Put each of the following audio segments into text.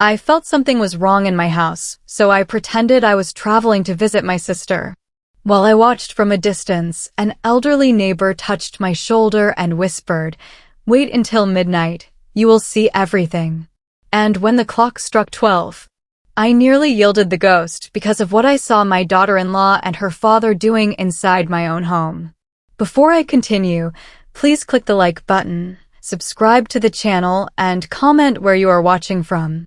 I felt something was wrong in my house, so I pretended I was traveling to visit my sister. While I watched from a distance, an elderly neighbor touched my shoulder and whispered, "Wait until midnight, you will see everything." And when the clock struck 12, I nearly yielded the ghost because of what I saw my daughter-in-law and her father doing inside my own home. Before I continue, please click the like button, subscribe to the channel, and comment where you are watching from.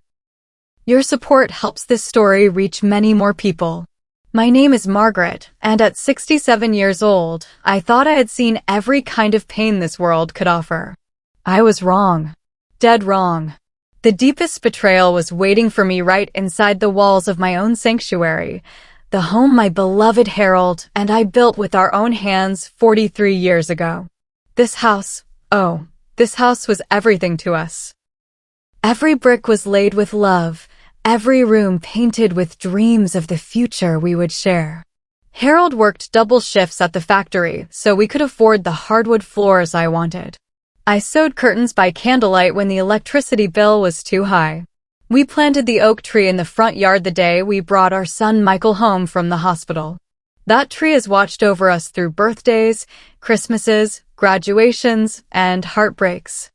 Your support helps this story reach many more people. My name is Margaret, and at 67 years old, I thought I had seen every kind of pain this world could offer. I was wrong. Dead wrong. The deepest betrayal was waiting for me right inside the walls of my own sanctuary, the home my beloved Harold and I built with our own hands 43 years ago. This house was everything to us. Every brick was laid with love, every room painted with dreams of the future we would share. Harold worked double shifts at the factory so we could afford the hardwood floors I wanted. I sewed curtains by candlelight when the electricity bill was too high. We planted the oak tree in the front yard the day we brought our son Michael home from the hospital. That tree has watched over us through birthdays, Christmases, graduations, and heartbreaks.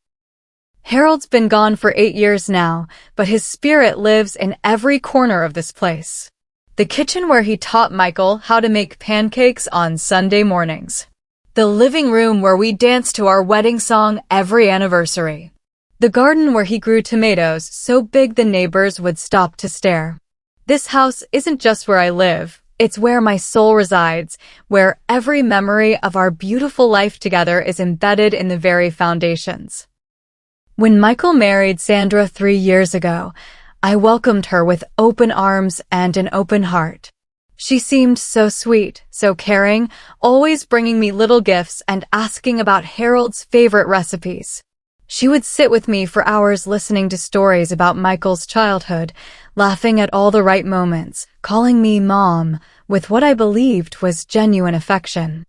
Harold's been gone for 8 years now, but his spirit lives in every corner of this place. The kitchen where he taught Michael how to make pancakes on Sunday mornings. The living room where we danced to our wedding song every anniversary. The garden where he grew tomatoes so big the neighbors would stop to stare. This house isn't just where I live, it's where my soul resides, where every memory of our beautiful life together is embedded in the very foundations. When Michael married Sandra 3 years ago, I welcomed her with open arms and an open heart. She seemed so sweet, so caring, always bringing me little gifts and asking about Harold's favorite recipes. She would sit with me for hours listening to stories about Michael's childhood, laughing at all the right moments, calling me Mom, with what I believed was genuine affection.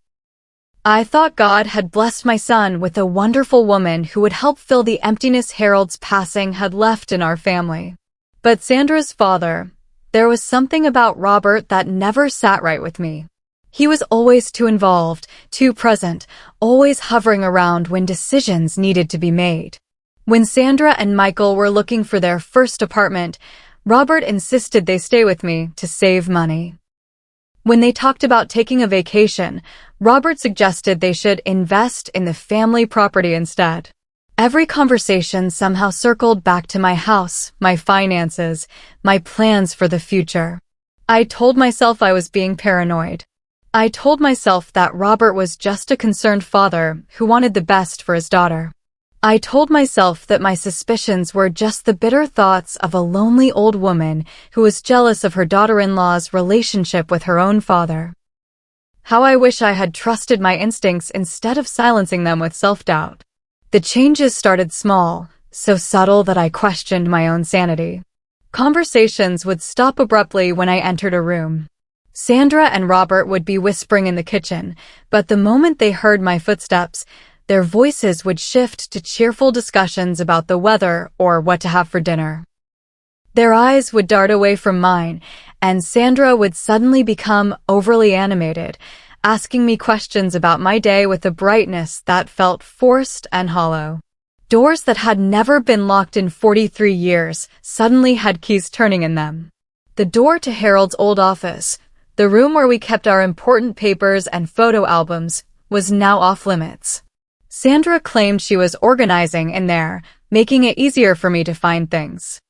I thought God had blessed my son with a wonderful woman who would help fill the emptiness Harold's passing had left in our family. But Sandra's father, there was something about Robert that never sat right with me. He was always too involved, too present, always hovering around when decisions needed to be made. When Sandra and Michael were looking for their first apartment, Robert insisted they stay with me to save money. When they talked about taking a vacation, Robert suggested they should invest in the family property instead. Every conversation somehow circled back to my house, my finances, my plans for the future. I told myself I was being paranoid. I told myself that Robert was just a concerned father who wanted the best for his daughter. I told myself that my suspicions were just the bitter thoughts of a lonely old woman who was jealous of her daughter-in-law's relationship with her own father. How I wish I had trusted my instincts instead of silencing them with self-doubt. The changes started small, so subtle that I questioned my own sanity. Conversations would stop abruptly when I entered a room. Sandra and Robert would be whispering in the kitchen, but the moment they heard my footsteps, their voices would shift to cheerful discussions about the weather or what to have for dinner. Their eyes would dart away from mine, and Sandra would suddenly become overly animated, asking me questions about my day with a brightness that felt forced and hollow. Doors that had never been locked in 43 years suddenly had keys turning in them. The door to Harold's old office, the room where we kept our important papers and photo albums, was now off limits. Sandra claimed she was organizing in there, making it easier for me to find things.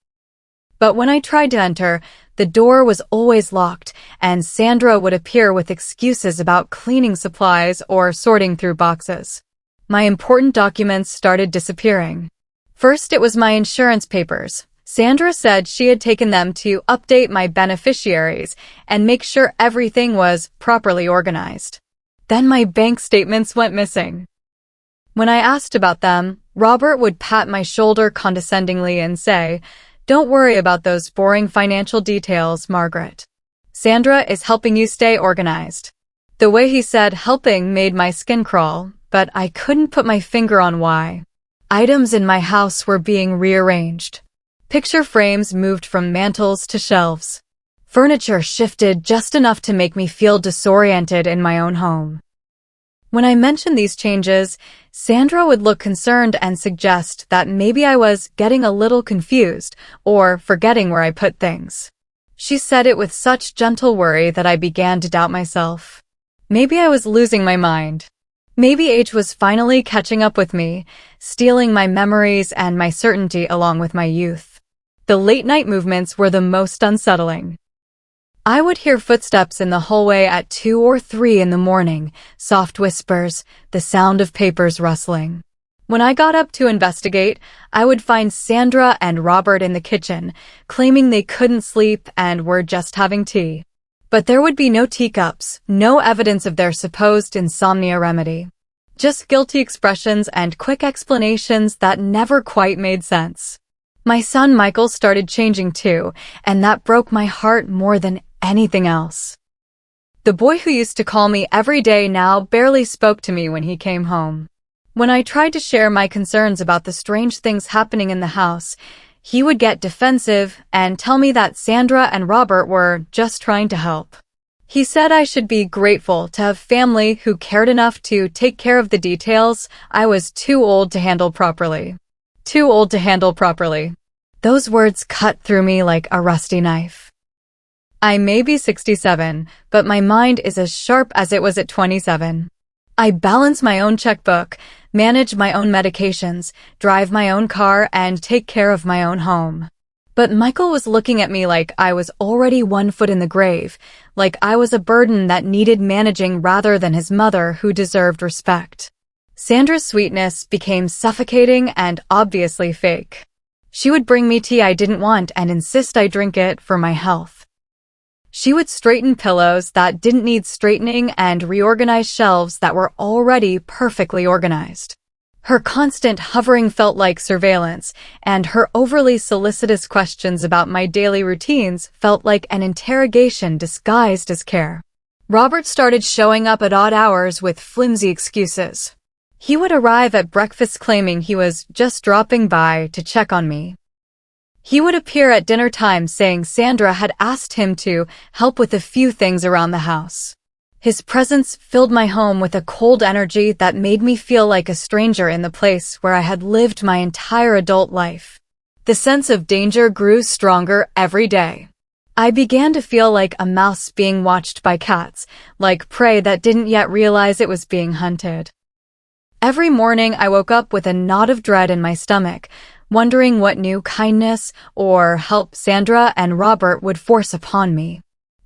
But when I tried to enter, the door was always locked, and Sandra would appear with excuses about cleaning supplies or sorting through boxes. My important documents started disappearing. First, it was my insurance papers. Sandra said she had taken them to update my beneficiaries and make sure everything was properly organized. Then my bank statements went missing. When I asked about them, Robert would pat my shoulder condescendingly and say, "Don't worry about those boring financial details, Margaret. Sandra is helping you stay organized." The way he said helping made my skin crawl, but I couldn't put my finger on why. Items in my house were being rearranged. Picture frames moved from mantels to shelves. Furniture shifted just enough to make me feel disoriented in my own home. When I mentioned these changes, Sandra would look concerned and suggest that maybe I was getting a little confused or forgetting where I put things. She said it with such gentle worry that I began to doubt myself. Maybe I was losing my mind. Maybe age was finally catching up with me, stealing my memories and my certainty along with my youth. The late-night movements were the most unsettling. I would hear footsteps in the hallway at 2 or 3 in the morning, soft whispers, the sound of papers rustling. When I got up to investigate, I would find Sandra and Robert in the kitchen, claiming they couldn't sleep and were just having tea. But there would be no teacups, no evidence of their supposed insomnia remedy. Just guilty expressions and quick explanations that never quite made sense. My son Michael started changing too, and that broke my heart more than anything else. The boy who used to call me every day now barely spoke to me when he came home. When I tried to share my concerns about the strange things happening in the house, he would get defensive and tell me that Sandra and Robert were just trying to help. He said I should be grateful to have family who cared enough to take care of the details I was too old to handle properly. Too old to handle properly. Those words cut through me like a rusty knife. I may be 67, but my mind is as sharp as it was at 27. I balance my own checkbook, manage my own medications, drive my own car, and take care of my own home. But Michael was looking at me like I was already 1 foot in the grave, like I was a burden that needed managing rather than his mother who deserved respect. Sandra's sweetness became suffocating and obviously fake. She would bring me tea I didn't want and insist I drink it for my health. She would straighten pillows that didn't need straightening and reorganize shelves that were already perfectly organized. Her constant hovering felt like surveillance, and her overly solicitous questions about my daily routines felt like an interrogation disguised as care. Robert started showing up at odd hours with flimsy excuses. He would arrive at breakfast claiming he was just dropping by to check on me. He would appear at dinner time saying Sandra had asked him to help with a few things around the house. His presence filled my home with a cold energy that made me feel like a stranger in the place where I had lived my entire adult life. The sense of danger grew stronger every day. I began to feel like a mouse being watched by cats, like prey that didn't yet realize it was being hunted. Every morning I woke up with a knot of dread in my stomach, wondering what new kindness or help Sandra and Robert would force upon me.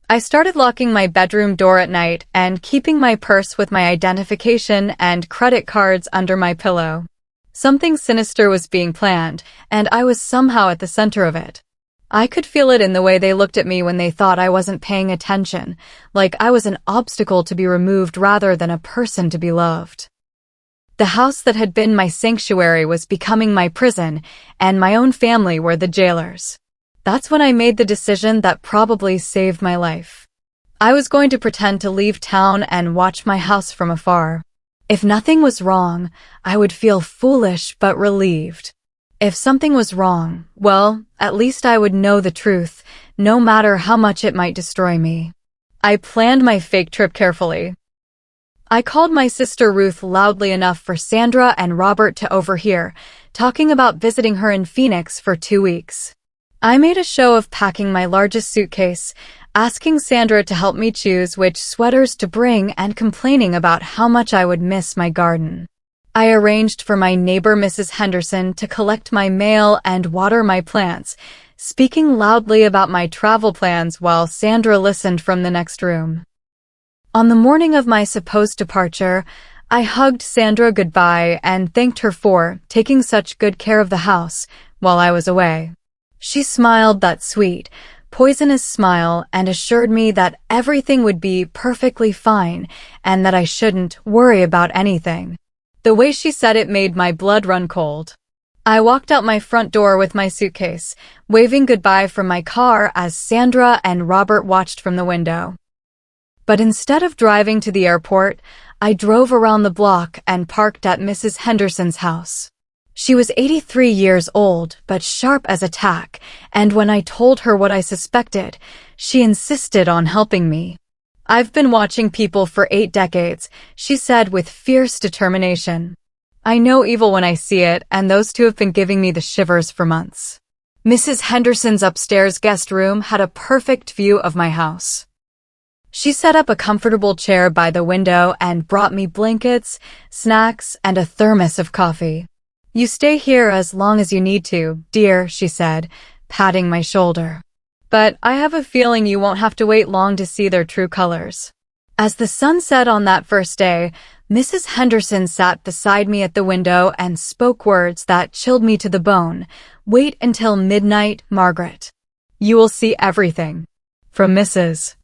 I started locking my bedroom door at night and keeping my purse with my identification and credit cards under my pillow. Something sinister was being planned, and I was somehow at the center of it. I could feel it in the way they looked at me when they thought I wasn't paying attention, like I was an obstacle to be removed rather than a person to be loved. The house that had been my sanctuary was becoming my prison, and my own family were the jailers. That's when I made the decision that probably saved my life. I was going to pretend to leave town and watch my house from afar. If nothing was wrong, I would feel foolish but relieved. If something was wrong, well, at least I would know the truth, no matter how much it might destroy me. I planned my fake trip carefully. I called my sister Ruth loudly enough for Sandra and Robert to overhear, talking about visiting her in Phoenix for 2 weeks. I made a show of packing my largest suitcase, asking Sandra to help me choose which sweaters to bring and complaining about how much I would miss my garden. I arranged for my neighbor Mrs. Henderson to collect my mail and water my plants, speaking loudly about my travel plans while Sandra listened from the next room. On the morning of my supposed departure, I hugged Sandra goodbye and thanked her for taking such good care of the house while I was away. She smiled that sweet, poisonous smile and assured me that everything would be perfectly fine and that I shouldn't worry about anything. The way she said it made my blood run cold. I walked out my front door with my suitcase, waving goodbye from my car as Sandra and Robert watched from the window. But instead of driving to the airport, I drove around the block and parked at Mrs. Henderson's house. She was 83 years old, but sharp as a tack, and when I told her what I suspected, she insisted on helping me. "I've been watching people for 8 decades," she said with fierce determination. "I know evil when I see it, and those two have been giving me the shivers for months." Mrs. Henderson's upstairs guest room had a perfect view of my house. She set up a comfortable chair by the window and brought me blankets, snacks, and a thermos of coffee. "You stay here as long as you need to, dear," she said, patting my shoulder. "But I have a feeling you won't have to wait long to see their true colors." As the sun set on that first day, Mrs. Henderson sat beside me at the window and spoke words that chilled me to the bone. "Wait until midnight, Margaret. You will see everything." From Mrs.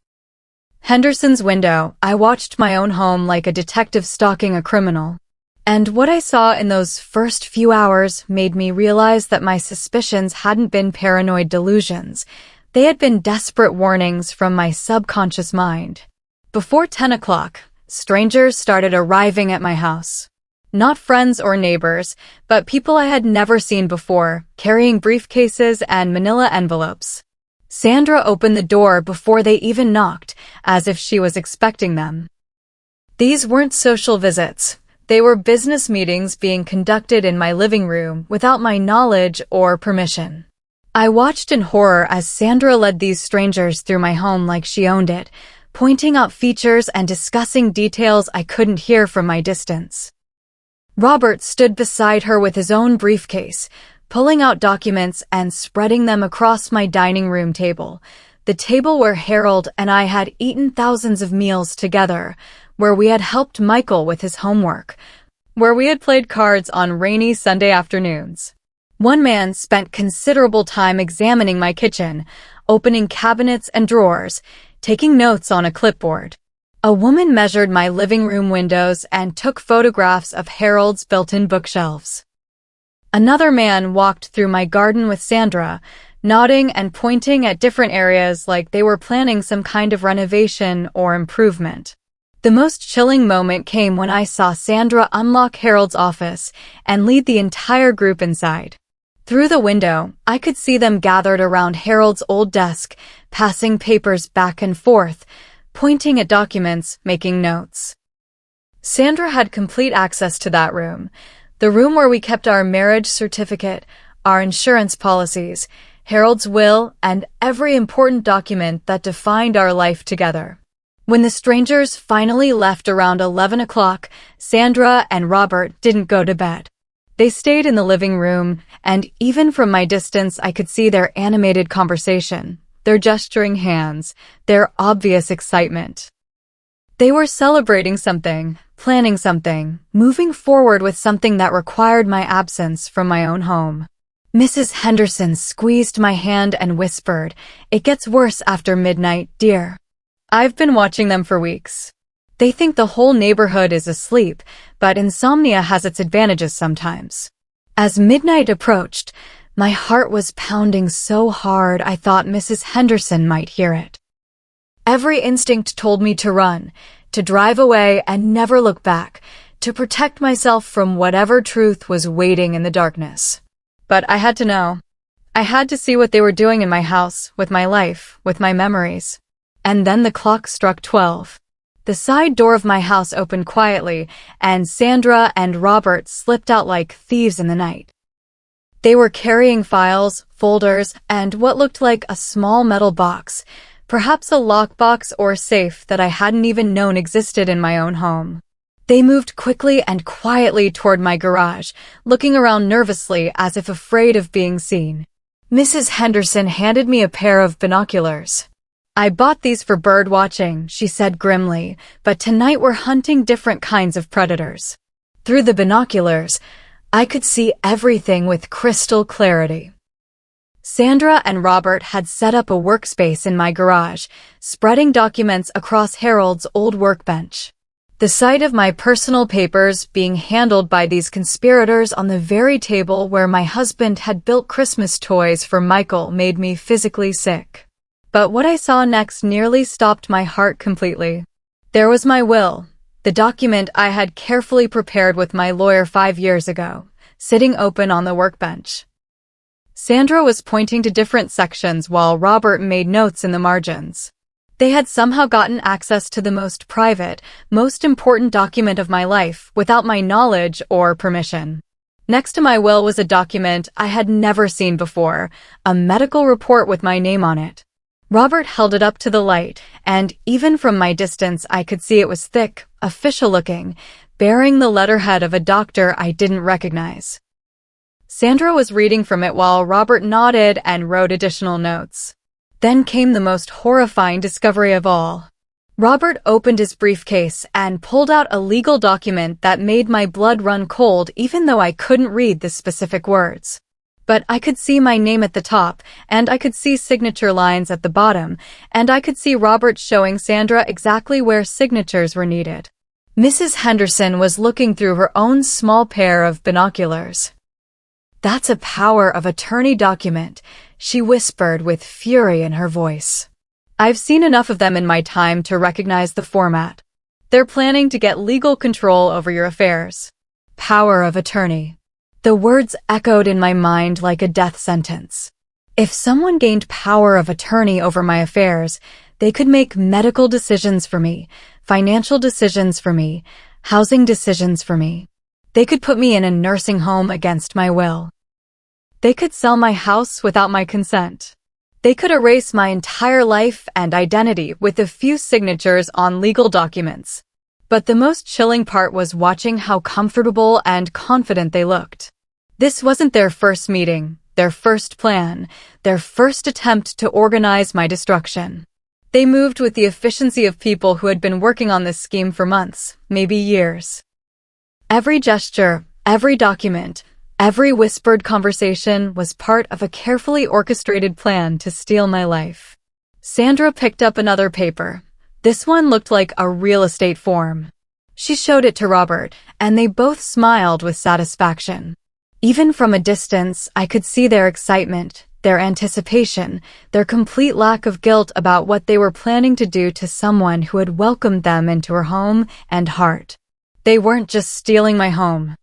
Henderson's window, I watched my own home like a detective stalking a criminal. And what I saw in those first few hours made me realize that my suspicions hadn't been paranoid delusions. They had been desperate warnings from my subconscious mind. Before 10 o'clock, strangers started arriving at my house. Not friends or neighbors, but people I had never seen before, carrying briefcases and manila envelopes. Sandra opened the door before they even knocked, as if she was expecting them. These weren't social visits. They were business meetings being conducted in my living room without my knowledge or permission. I watched in horror as Sandra led these strangers through my home like she owned it, pointing out features and discussing details I couldn't hear from my distance. Robert stood beside her with his own briefcase, pulling out documents and spreading them across my dining room table, the table where Harold and I had eaten thousands of meals together, where we had helped Michael with his homework, where we had played cards on rainy Sunday afternoons. One man spent considerable time examining my kitchen, opening cabinets and drawers, taking notes on a clipboard. A woman measured my living room windows and took photographs of Harold's built-in bookshelves. Another man walked through my garden with Sandra, nodding and pointing at different areas like they were planning some kind of renovation or improvement. The most chilling moment came when I saw Sandra unlock Harold's office and lead the entire group inside. Through the window, I could see them gathered around Harold's old desk, passing papers back and forth, pointing at documents, making notes. Sandra had complete access to that room, the room where we kept our marriage certificate, our insurance policies, Harold's will, and every important document that defined our life together. When the strangers finally left around 11 o'clock, Sandra and Robert didn't go to bed. They stayed in the living room, and even from my distance I could see their animated conversation, their gesturing hands, their obvious excitement. They were celebrating something, planning something, moving forward with something that required my absence from my own home. Mrs. Henderson squeezed my hand and whispered, "It gets worse after midnight, dear." I've been watching them for weeks. They think the whole neighborhood is asleep, but insomnia has its advantages sometimes. As midnight approached, my heart was pounding so hard I thought Mrs. Henderson might hear it. Every instinct told me to run, to drive away and never look back, to protect myself from whatever truth was waiting in the darkness. But I had to know. I had to see what they were doing in my house, with my life, with my memories. And then the clock struck 12. The side door of my house opened quietly, and Sandra and Robert slipped out like thieves in the night. They were carrying files, folders, and what looked like a small metal box, perhaps a lockbox or safe that I hadn't even known existed in my own home. They moved quickly and quietly toward my garage, looking around nervously as if afraid of being seen. Mrs. Henderson handed me a pair of binoculars. "I bought these for bird watching," she said grimly, "but tonight we're hunting different kinds of predators." Through the binoculars, I could see everything with crystal clarity. Sandra and Robert had set up a workspace in my garage, spreading documents across Harold's old workbench. The sight of my personal papers being handled by these conspirators on the very table where my husband had built Christmas toys for Michael made me physically sick. But what I saw next nearly stopped my heart completely. There was my will, the document I had carefully prepared with my lawyer 5 years ago, sitting open on the workbench. Sandra was pointing to different sections while Robert made notes in the margins. They had somehow gotten access to the most private, most important document of my life without my knowledge or permission. Next to my will was a document I had never seen before, a medical report with my name on it. Robert held it up to the light, and even from my distance I could see it was thick, official-looking, bearing the letterhead of a doctor I didn't recognize. Sandra was reading from it while Robert nodded and wrote additional notes. Then came the most horrifying discovery of all. Robert opened his briefcase and pulled out a legal document that made my blood run cold even though I couldn't read the specific words. But I could see my name at the top, and I could see signature lines at the bottom, and I could see Robert showing Sandra exactly where signatures were needed. Mrs. Henderson was looking through her own small pair of binoculars. "That's a power of attorney document," she whispered with fury in her voice. "I've seen enough of them in my time to recognize the format. They're planning to get legal control over your affairs. Power of attorney." The words echoed in my mind like a death sentence. If someone gained power of attorney over my affairs, they could make medical decisions for me, financial decisions for me, housing decisions for me. They could put me in a nursing home against my will. They could sell my house without my consent. They could erase my entire life and identity with a few signatures on legal documents. But the most chilling part was watching how comfortable and confident they looked. This wasn't their first meeting, their first plan, their first attempt to organize my destruction. They moved with the efficiency of people who had been working on this scheme for months, maybe years. Every gesture, every document, every whispered conversation was part of a carefully orchestrated plan to steal my life. Sandra picked up another paper. This one looked like a real estate form. She showed it to Robert, and they both smiled with satisfaction. Even from a distance, I could see their excitement, their anticipation, their complete lack of guilt about what they were planning to do to someone who had welcomed them into her home and heart. They weren't just stealing my home.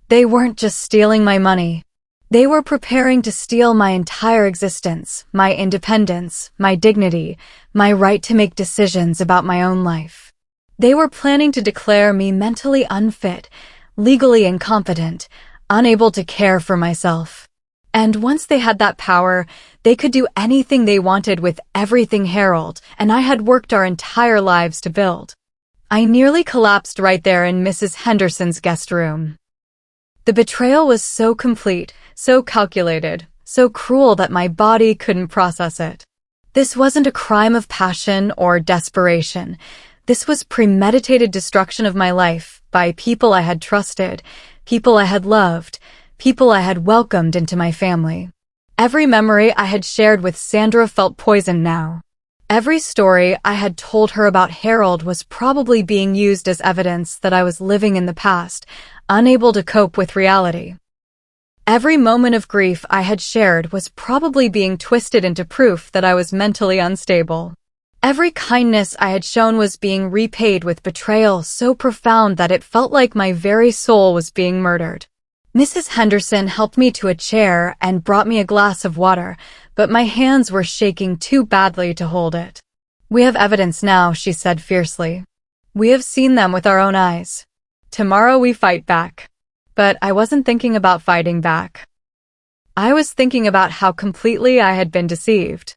They weren't just stealing my money. They were preparing to steal my entire existence, my independence, my dignity, my right to make decisions about my own life. They were planning to declare me mentally unfit, legally incompetent, unable to care for myself. And once they had that power, they could do anything they wanted with everything Harold and I had worked our entire lives to build. I nearly collapsed right there in Mrs. Henderson's guest room. The betrayal was so complete, so calculated, so cruel that my body couldn't process it. This wasn't a crime of passion or desperation. This was premeditated destruction of my life by people I had trusted, people I had loved, people I had welcomed into my family. Every memory I had shared with Sandra felt poisoned now. Every story I had told her about Harold was probably being used as evidence that I was living in the past, unable to cope with reality. Every moment of grief I had shared was probably being twisted into proof that I was mentally unstable. Every kindness I had shown was being repaid with betrayal so profound that it felt like my very soul was being murdered. Mrs. Henderson helped me to a chair and brought me a glass of water, but my hands were shaking too badly to hold it. "We have evidence now," she said fiercely. "We have seen them with our own eyes. Tomorrow we fight back." But I wasn't thinking about fighting back. I was thinking about how completely I had been deceived.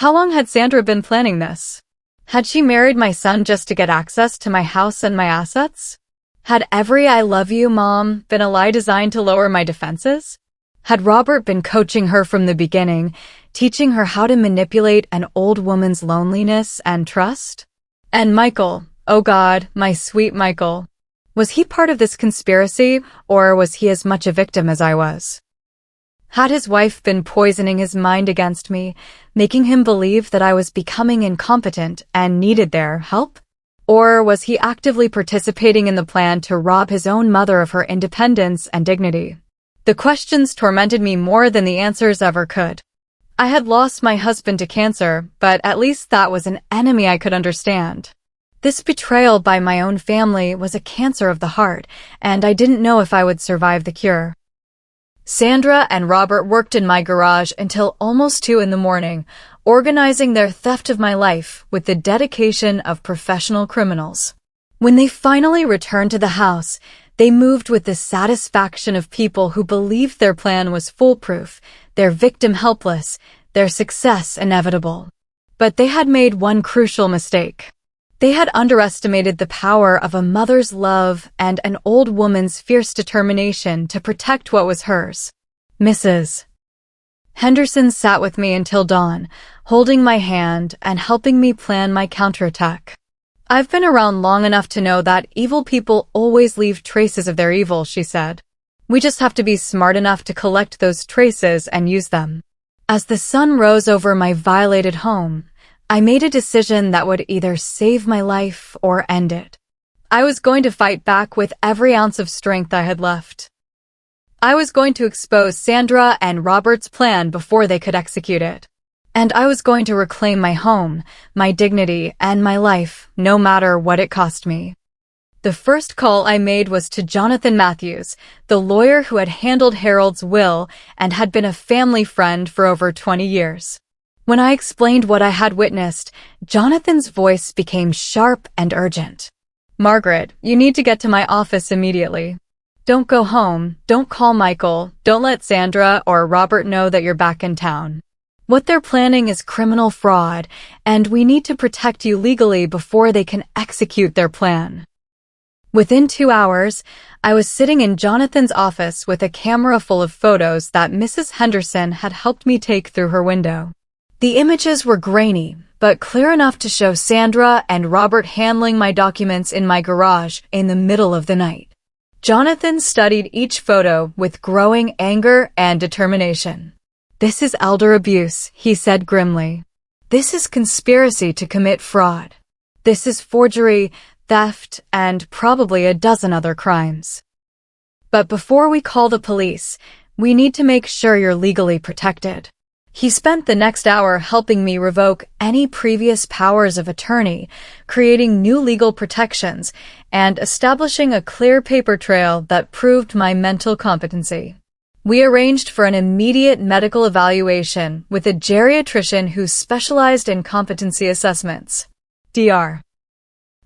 How long had Sandra been planning this? Had she married my son just to get access to my house and my assets? Had every "I love you, Mom" been a lie designed to lower my defenses? Had Robert been coaching her from the beginning, teaching her how to manipulate an old woman's loneliness and trust? And Michael, oh God, my sweet Michael. Was he part of this conspiracy, or was he as much a victim as I was? Had his wife been poisoning his mind against me, making him believe that I was becoming incompetent and needed their help? Or was he actively participating in the plan to rob his own mother of her independence and dignity? The questions tormented me more than the answers ever could. I had lost my husband to cancer, but at least that was an enemy I could understand. This betrayal by my own family was a cancer of the heart, and I didn't know if I would survive the cure. Sandra and Robert worked in my garage until almost 2 in the morning, organizing their theft of my life with the dedication of professional criminals. When they finally returned to the house, they moved with the satisfaction of people who believed their plan was foolproof, their victim helpless, their success inevitable. But they had made one crucial mistake. They had underestimated the power of a mother's love and an old woman's fierce determination to protect what was hers. Mrs. Henderson sat with me until dawn, holding my hand and helping me plan my counterattack. I've been around long enough to know that evil people always leave traces of their evil, she said. We just have to be smart enough to collect those traces and use them. As the sun rose over my violated home, I made a decision that would either save my life or end it. I was going to fight back with every ounce of strength I had left. I was going to expose Sandra and Robert's plan before they could execute it. And I was going to reclaim my home, my dignity, and my life, no matter what it cost me. The first call I made was to Jonathan Matthews, the lawyer who had handled Harold's will and had been a family friend for over 20 years. When I explained what I had witnessed, Jonathan's voice became sharp and urgent. Margaret, you need to get to my office immediately. Don't go home, don't call Michael, don't let Sandra or Robert know that you're back in town. What they're planning is criminal fraud, and we need to protect you legally before they can execute their plan. Within 2 hours, I was sitting in Jonathan's office with a camera full of photos that Mrs. Henderson had helped me take through her window. The images were grainy, but clear enough to show Sandra and Robert handling my documents in my garage in the middle of the night. Jonathan studied each photo with growing anger and determination. This is elder abuse, he said grimly. This is conspiracy to commit fraud. This is forgery, theft, and probably a dozen other crimes. But before we call the police, we need to make sure you're legally protected. He spent the next hour helping me revoke any previous powers of attorney, creating new legal protections, and establishing a clear paper trail that proved my mental competency. We arranged for an immediate medical evaluation with a geriatrician who specialized in competency assessments. Dr.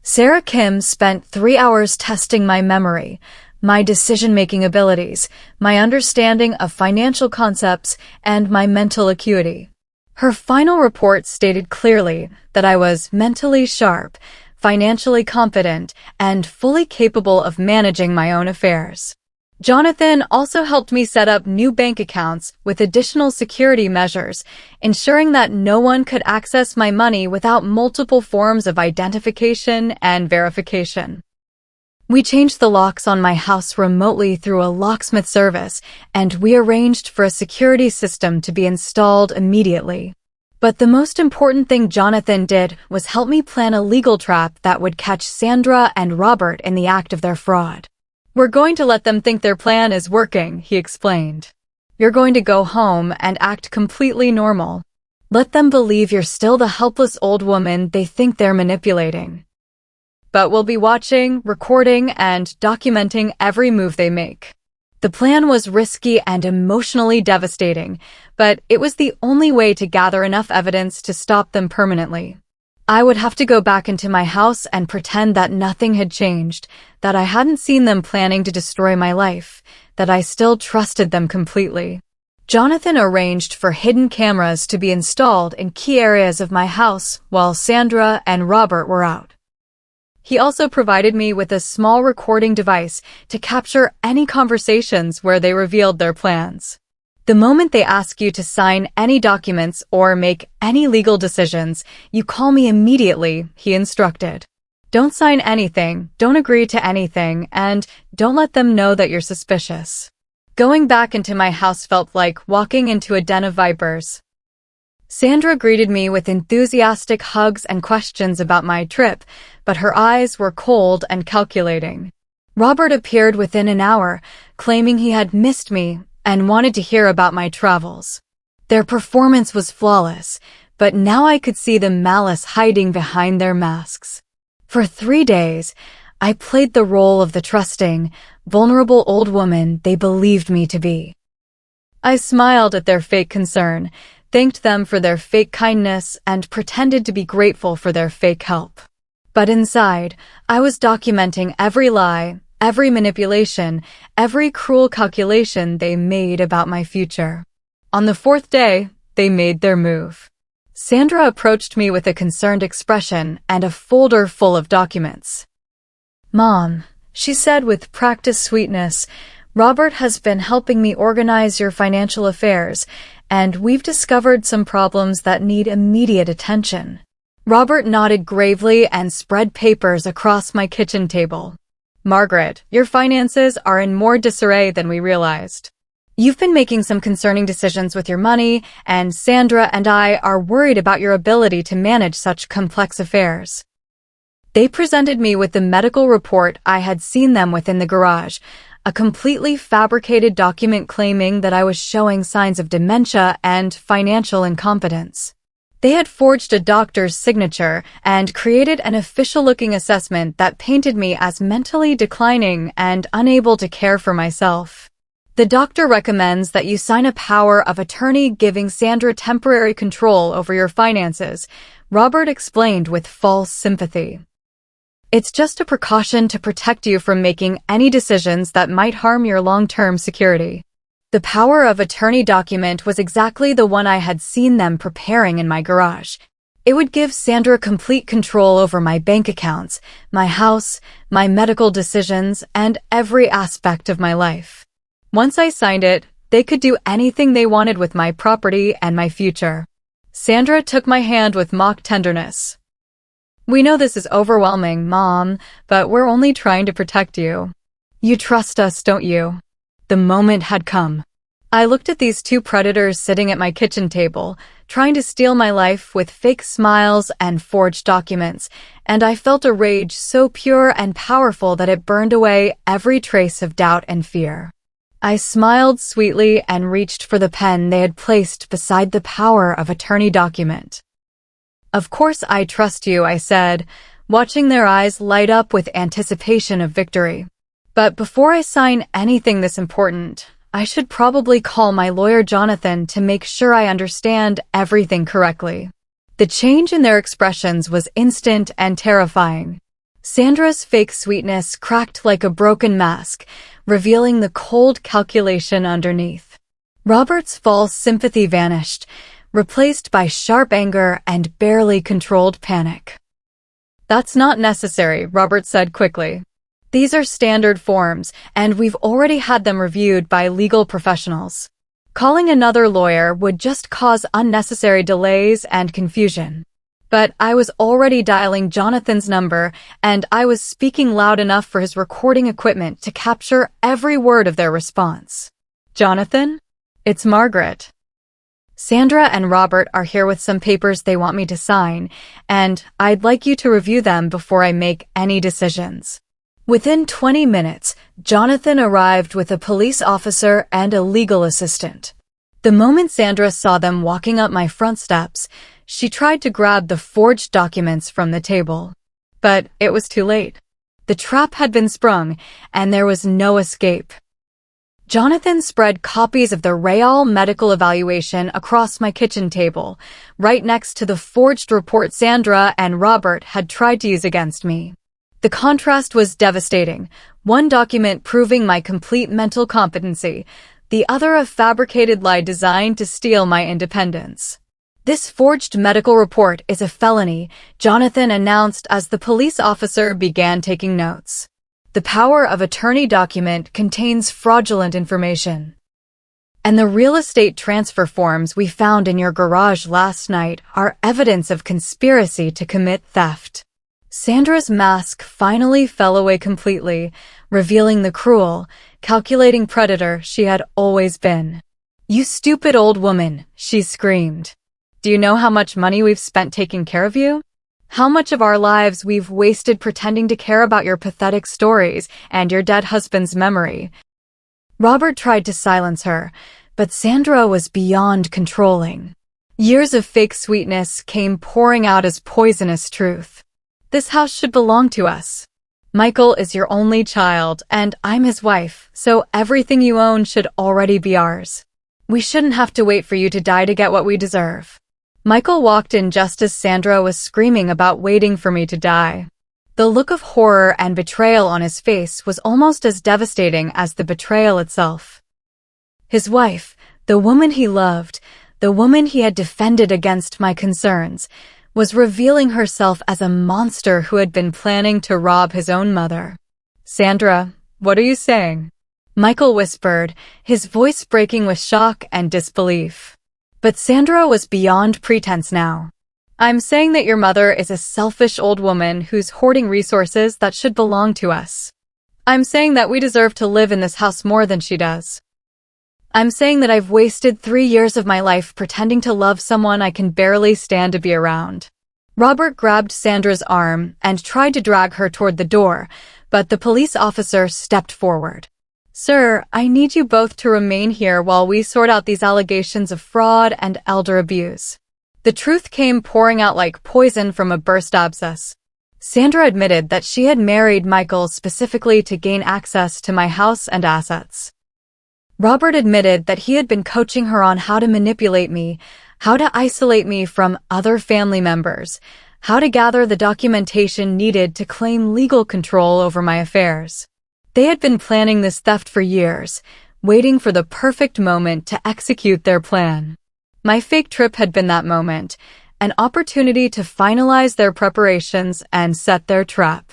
Sarah Kim spent 3 hours testing my memory, my decision-making abilities, my understanding of financial concepts, and my mental acuity. Her final report stated clearly that I was mentally sharp, financially competent, and fully capable of managing my own affairs. Jonathan also helped me set up new bank accounts with additional security measures, ensuring that no one could access my money without multiple forms of identification and verification. We changed the locks on my house remotely through a locksmith service, and we arranged for a security system to be installed immediately. But the most important thing Jonathan did was help me plan a legal trap that would catch Sandra and Robert in the act of their fraud. We're going to let them think their plan is working, he explained. You're going to go home and act completely normal. Let them believe you're still the helpless old woman they think they're manipulating. But we'll be watching, recording, and documenting every move they make. The plan was risky and emotionally devastating, but it was the only way to gather enough evidence to stop them permanently. I would have to go back into my house and pretend that nothing had changed, that I hadn't seen them planning to destroy my life, that I still trusted them completely. Jonathan arranged for hidden cameras to be installed in key areas of my house while Sandra and Robert were out. He also provided me with a small recording device to capture any conversations where they revealed their plans. The moment they ask you to sign any documents or make any legal decisions, you call me immediately, he instructed. Don't sign anything, don't agree to anything, and don't let them know that you're suspicious. Going back into my house felt like walking into a den of vipers. Sandra greeted me with enthusiastic hugs and questions about my trip, but her eyes were cold and calculating. Robert appeared within an hour, claiming he had missed me and wanted to hear about my travels. Their performance was flawless, but now I could see the malice hiding behind their masks. For 3 days, I played the role of the trusting, vulnerable old woman they believed me to be. I smiled at their fake concern, thanked them for their fake kindness, and pretended to be grateful for their fake help. But inside, I was documenting every lie, every manipulation, every cruel calculation they made about my future. On the fourth day, they made their move. Sandra approached me with a concerned expression and a folder full of documents. "Mom," she said with practiced sweetness, "Robert has been helping me organize your financial affairs, and we've discovered some problems that need immediate attention." Robert nodded gravely and spread papers across my kitchen table. "Margaret, your finances are in more disarray than we realized. You've been making some concerning decisions with your money, and Sandra and I are worried about your ability to manage such complex affairs." They presented me with the medical report I had seen them with in the garage, a completely fabricated document claiming that I was showing signs of dementia and financial incompetence. They had forged a doctor's signature and created an official-looking assessment that painted me as mentally declining and unable to care for myself. "The doctor recommends that you sign a power of attorney giving Sandra temporary control over your finances," Robert explained with false sympathy. "It's just a precaution to protect you from making any decisions that might harm your long-term security." The power of attorney document was exactly the one I had seen them preparing in my garage. It would give Sandra complete control over my bank accounts, my house, my medical decisions, and every aspect of my life. Once I signed it, they could do anything they wanted with my property and my future. Sandra took my hand with mock tenderness. "We know this is overwhelming, Mom, but we're only trying to protect you. You trust us, don't you?" The moment had come. I looked at these two predators sitting at my kitchen table, trying to steal my life with fake smiles and forged documents, and I felt a rage so pure and powerful that it burned away every trace of doubt and fear. I smiled sweetly and reached for the pen they had placed beside the power of attorney document. "Of course I trust you," I said, watching their eyes light up with anticipation of victory. "But before I sign anything this important, I should probably call my lawyer Jonathan to make sure I understand everything correctly." The change in their expressions was instant and terrifying. Sandra's fake sweetness cracked like a broken mask, revealing the cold calculation underneath. Robert's false sympathy vanished, replaced by sharp anger and barely controlled panic. "That's not necessary," Robert said quickly. "These are standard forms, and we've already had them reviewed by legal professionals. Calling another lawyer would just cause unnecessary delays and confusion." But I was already dialing Jonathan's number, and I was speaking loud enough for his recording equipment to capture every word of their response. "Jonathan? It's Margaret. Sandra and Robert are here with some papers they want me to sign, and I'd like you to review them before I make any decisions." Within 20 minutes, Jonathan arrived with a police officer and a legal assistant. The moment Sandra saw them walking up my front steps, she tried to grab the forged documents from the table. But it was too late. The trap had been sprung, and there was no escape. Jonathan spread copies of the real medical evaluation across my kitchen table, right next to the forged report Sandra and Robert had tried to use against me. The contrast was devastating, one document proving my complete mental competency, the other a fabricated lie designed to steal my independence. "This forged medical report is a felony," Jonathan announced as the police officer began taking notes. "The power of attorney document contains fraudulent information. And the real estate transfer forms we found in your garage last night are evidence of conspiracy to commit theft." Sandra's mask finally fell away completely, revealing the cruel, calculating predator she had always been. "You stupid old woman," she screamed. "Do you know how much money we've spent taking care of you? How much of our lives we've wasted pretending to care about your pathetic stories and your dead husband's memory?" Robert tried to silence her, but Sandra was beyond controlling. Years of fake sweetness came pouring out as poisonous truth. "This house should belong to us. Michael is your only child, and I'm his wife, so everything you own should already be ours. We shouldn't have to wait for you to die to get what we deserve. Michael walked in just as Sandra was screaming about waiting for me to die. The look of horror and betrayal on his face was almost as devastating as the betrayal itself. His wife, the woman he loved, the woman he had defended against my concerns, was revealing herself as a monster who had been planning to rob his own mother. "Sandra, what are you saying?" Michael whispered, his voice breaking with shock and disbelief. But Sandra was beyond pretense now. "I'm saying that your mother is a selfish old woman who's hoarding resources that should belong to us. I'm saying that we deserve to live in this house more than she does. I'm saying that I've wasted 3 years of my life pretending to love someone I can barely stand to be around." Robert grabbed Sandra's arm and tried to drag her toward the door, but the police officer stepped forward. "Sir, I need you both to remain here while we sort out these allegations of fraud and elder abuse." The truth came pouring out like poison from a burst abscess. Sandra admitted that she had married Michael specifically to gain access to my house and assets. Robert admitted that he had been coaching her on how to manipulate me, how to isolate me from other family members, how to gather the documentation needed to claim legal control over my affairs. They had been planning this theft for years, waiting for the perfect moment to execute their plan. My fake trip had been that moment, an opportunity to finalize their preparations and set their trap.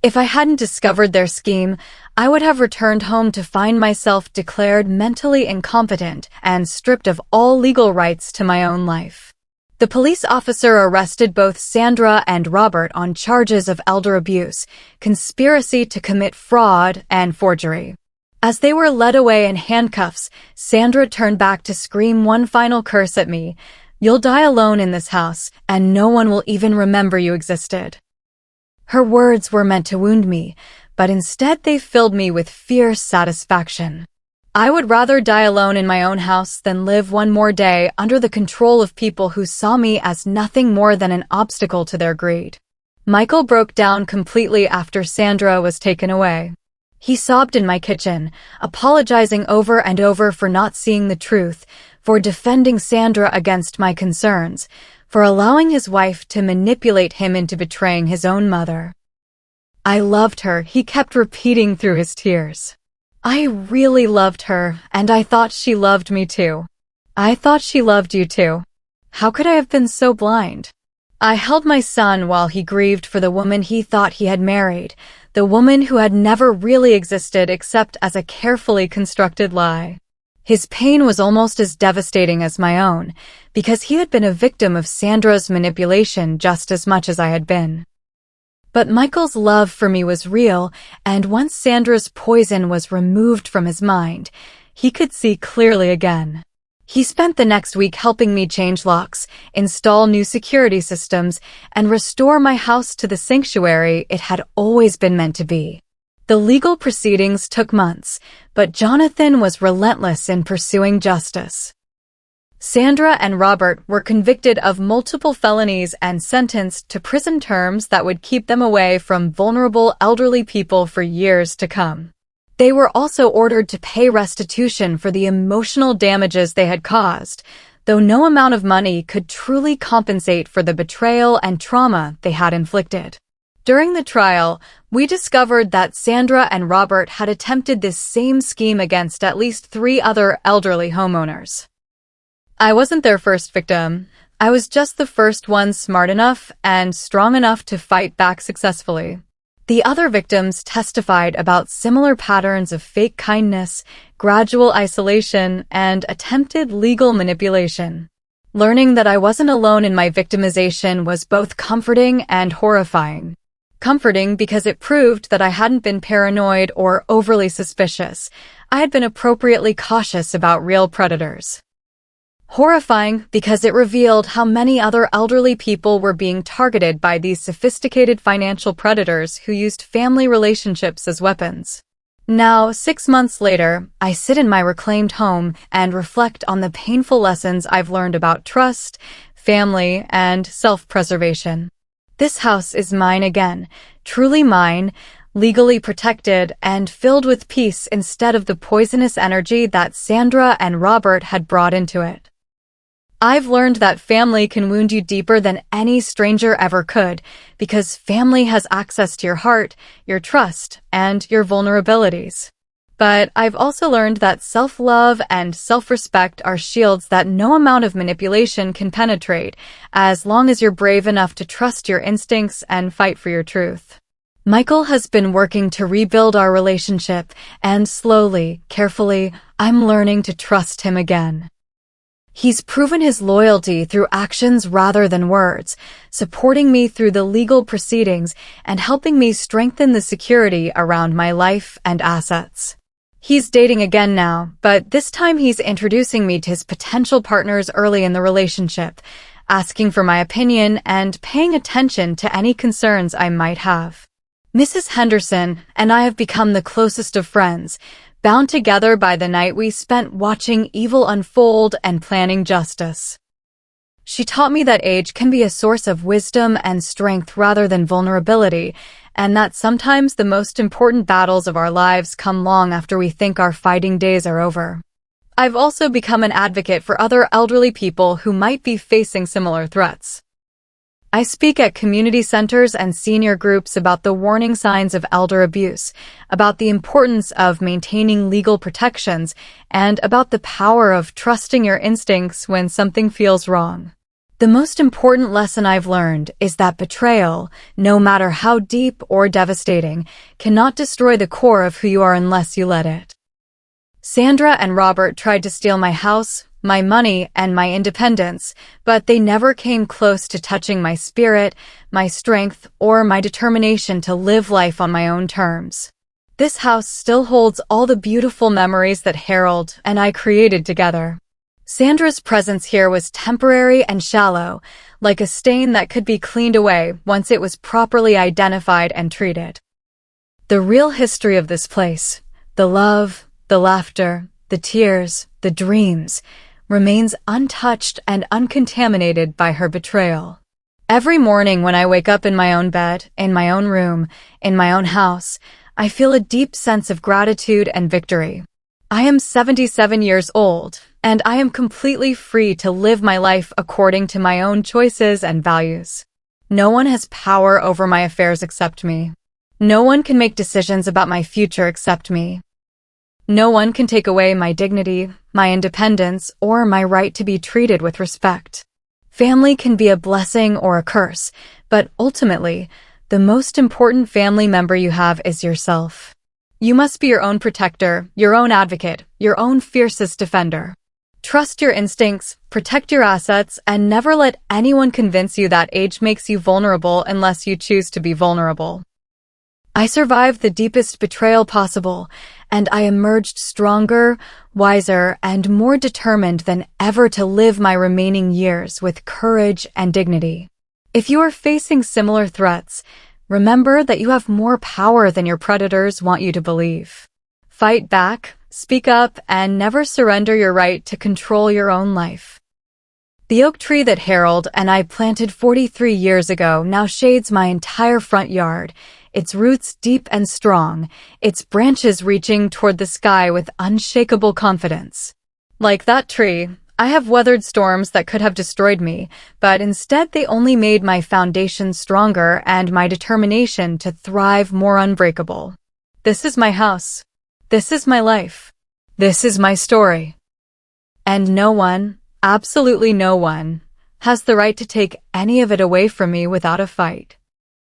If I hadn't discovered their scheme, I would have returned home to find myself declared mentally incompetent and stripped of all legal rights to my own life. The police officer arrested both Sandra and Robert on charges of elder abuse, conspiracy to commit fraud, and forgery. As they were led away in handcuffs, Sandra turned back to scream one final curse at me. "You'll die alone in this house, and no one will even remember you existed." Her words were meant to wound me, but instead they filled me with fierce satisfaction. I would rather die alone in my own house than live one more day under the control of people who saw me as nothing more than an obstacle to their greed. Michael broke down completely after Sandra was taken away. He sobbed in my kitchen, apologizing over and over for not seeing the truth, for defending Sandra against my concerns, for allowing his wife to manipulate him into betraying his own mother. "I loved her," he kept repeating through his tears. "I really loved her, and I thought she loved me too. I thought she loved you too. How could I have been so blind?" I held my son while he grieved for the woman he thought he had married, the woman who had never really existed except as a carefully constructed lie. His pain was almost as devastating as my own, because he had been a victim of Sandra's manipulation just as much as I had been. But Michael's love for me was real, and once Sandra's poison was removed from his mind, he could see clearly again. He spent the next week helping me change locks, install new security systems, and restore my house to the sanctuary it had always been meant to be. The legal proceedings took months, but Jonathan was relentless in pursuing justice. Sandra and Robert were convicted of multiple felonies and sentenced to prison terms that would keep them away from vulnerable elderly people for years to come. They were also ordered to pay restitution for the emotional damages they had caused, though no amount of money could truly compensate for the betrayal and trauma they had inflicted. During the trial, we discovered that Sandra and Robert had attempted this same scheme against at least 3 other elderly homeowners. I wasn't their first victim. I was just the first one smart enough and strong enough to fight back successfully. The other victims testified about similar patterns of fake kindness, gradual isolation, and attempted legal manipulation. Learning that I wasn't alone in my victimization was both comforting and horrifying. Comforting because it proved that I hadn't been paranoid or overly suspicious. I had been appropriately cautious about real predators. Horrifying because it revealed how many other elderly people were being targeted by these sophisticated financial predators who used family relationships as weapons. Now, 6 months later, I sit in my reclaimed home and reflect on the painful lessons I've learned about trust, family, and self-preservation. This house is mine again, truly mine, legally protected, and filled with peace instead of the poisonous energy that Sandra and Robert had brought into it. I've learned that family can wound you deeper than any stranger ever could, because family has access to your heart, your trust, and your vulnerabilities. But I've also learned that self-love and self-respect are shields that no amount of manipulation can penetrate, as long as you're brave enough to trust your instincts and fight for your truth. Michael has been working to rebuild our relationship, and slowly, carefully, I'm learning to trust him again. He's proven his loyalty through actions rather than words, supporting me through the legal proceedings and helping me strengthen the security around my life and assets. He's dating again now, but this time he's introducing me to his potential partners early in the relationship, asking for my opinion and paying attention to any concerns I might have. Mrs. Henderson and I have become the closest of friends, bound together by the night we spent watching evil unfold and planning justice. She taught me that age can be a source of wisdom and strength rather than vulnerability, and that sometimes the most important battles of our lives come long after we think our fighting days are over. I've also become an advocate for other elderly people who might be facing similar threats. I speak at community centers and senior groups about the warning signs of elder abuse, about the importance of maintaining legal protections, and about the power of trusting your instincts when something feels wrong. The most important lesson I've learned is that betrayal, no matter how deep or devastating, cannot destroy the core of who you are unless you let it. Sandra and Robert tried to steal my house, my money, and my independence, but they never came close to touching my spirit, my strength, or my determination to live life on my own terms. This house still holds all the beautiful memories that Harold and I created together. Sandra's presence here was temporary and shallow, like a stain that could be cleaned away once it was properly identified and treated. The real history of this place, the love, the laughter, the tears, the dreams, remains untouched and uncontaminated by her betrayal. Every morning when I wake up in my own bed, in my own room, in my own house, I feel a deep sense of gratitude and victory. I am 77 years old, and I am completely free to live my life according to my own choices and values. No one has power over my affairs except me. No one can make decisions about my future except me. No one can take away my dignity, my independence, or my right to be treated with respect. Family can be a blessing or a curse, but ultimately, the most important family member you have is yourself. You must be your own protector, your own advocate, your own fiercest defender. Trust your instincts, protect your assets, and never let anyone convince you that age makes you vulnerable unless you choose to be vulnerable. I survived the deepest betrayal possible, and I emerged stronger, wiser, and more determined than ever to live my remaining years with courage and dignity. If you are facing similar threats, remember that you have more power than your predators want you to believe. Fight back, speak up, and never surrender your right to control your own life. The oak tree that Harold and I planted 43 years ago now shades my entire front yard, its roots deep and strong, its branches reaching toward the sky with unshakable confidence. Like that tree, I have weathered storms that could have destroyed me, but instead they only made my foundation stronger and my determination to thrive more unbreakable. This is my house. This is my life. This is my story. And no one, absolutely no one, has the right to take any of it away from me without a fight.